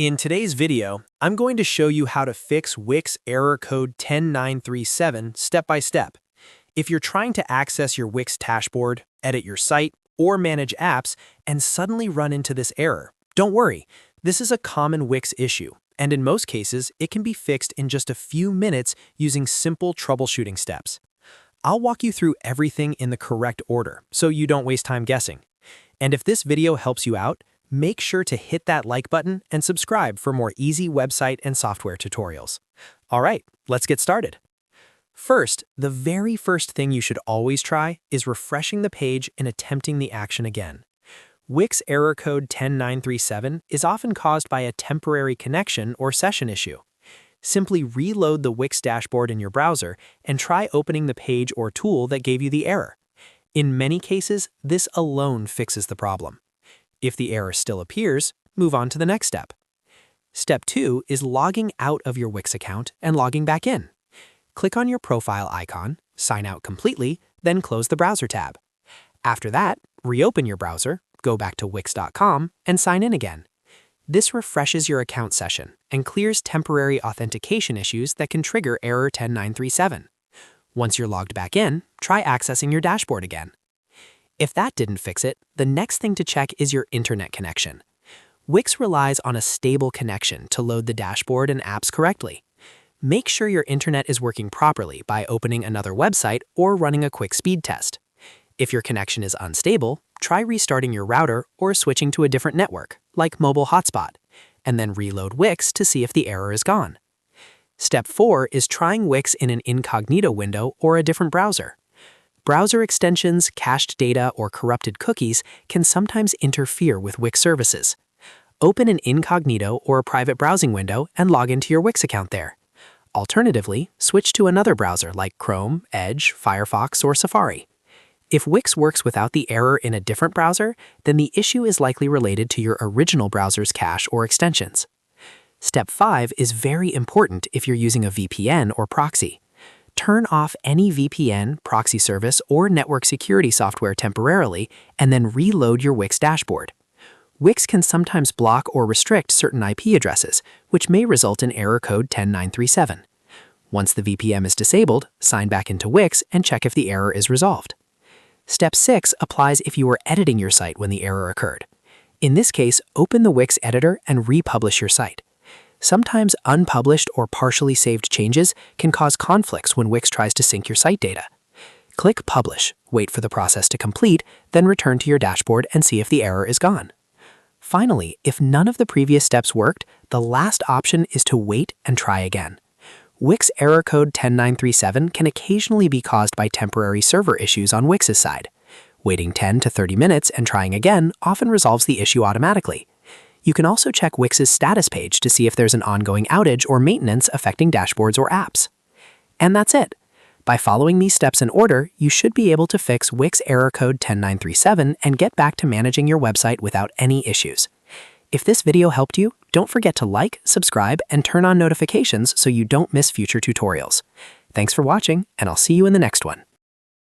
In today's video, I'm going to show you how to fix Wix error code 10937 step by step. If you're trying to access your Wix dashboard, edit your site, or manage apps and suddenly run into this error, don't worry. This is a common Wix issue, and in most cases, it can be fixed in just a few minutes using simple troubleshooting steps. I'll walk you through everything in the correct order so you don't waste time guessing. And if this video helps you out, make sure to hit that like button and subscribe for more easy website and software tutorials. All right, let's get started. First, the very first thing you should always try is refreshing the page and attempting the action again. Wix error code 10937 is often caused by a temporary connection or session issue. Simply reload the Wix dashboard in your browser and try opening the page or tool that gave you the error. In many cases, this alone fixes the problem. If the error still appears, move on to the next step. Step 2 is logging out of your Wix account and logging back in. Click on your profile icon, sign out completely, then close the browser tab. After that, reopen your browser, go back to wix.com, and sign in again. This refreshes your account session and clears temporary authentication issues that can trigger error 10937. Once you're logged back in, try accessing your dashboard again. If that didn't fix it, the next thing to check is your internet connection. Wix relies on a stable connection to load the dashboard and apps correctly. Make sure your internet is working properly by opening another website or running a quick speed test. If your connection is unstable, try restarting your router or switching to a different network, like mobile hotspot, and then reload Wix to see if the error is gone. Step 4 is trying Wix in an Incognito window or a different browser. Browser extensions, cached data, or corrupted cookies can sometimes interfere with Wix services. Open an Incognito or a private browsing window and log into your Wix account there. Alternatively, switch to another browser like Chrome, Edge, Firefox, or Safari. If Wix works without the error in a different browser, then the issue is likely related to your original browser's cache or extensions. Step 5 is very important if you're using a VPN or proxy. Turn off any VPN, proxy service, or network security software temporarily, and then reload your Wix dashboard. Wix can sometimes block or restrict certain IP addresses, which may result in error code 10937. Once the VPN is disabled, sign back into Wix and check if the error is resolved. Step 6 applies if you were editing your site when the error occurred. In this case, open the Wix editor and republish your site. Sometimes unpublished or partially saved changes can cause conflicts when Wix tries to sync your site data. Click Publish, wait for the process to complete, then return to your dashboard and see if the error is gone. Finally, if none of the previous steps worked, the last option is to wait and try again. Wix error code 10937 can occasionally be caused by temporary server issues on Wix's side. Waiting 10 to 30 minutes and trying again often resolves the issue automatically. You can also check Wix's status page to see if there's an ongoing outage or maintenance affecting dashboards or apps. And that's it. By following these steps in order, you should be able to fix Wix error code 10937 and get back to managing your website without any issues. If this video helped you, don't forget to like, subscribe, and turn on notifications so you don't miss future tutorials. Thanks for watching, and I'll see you in the next one.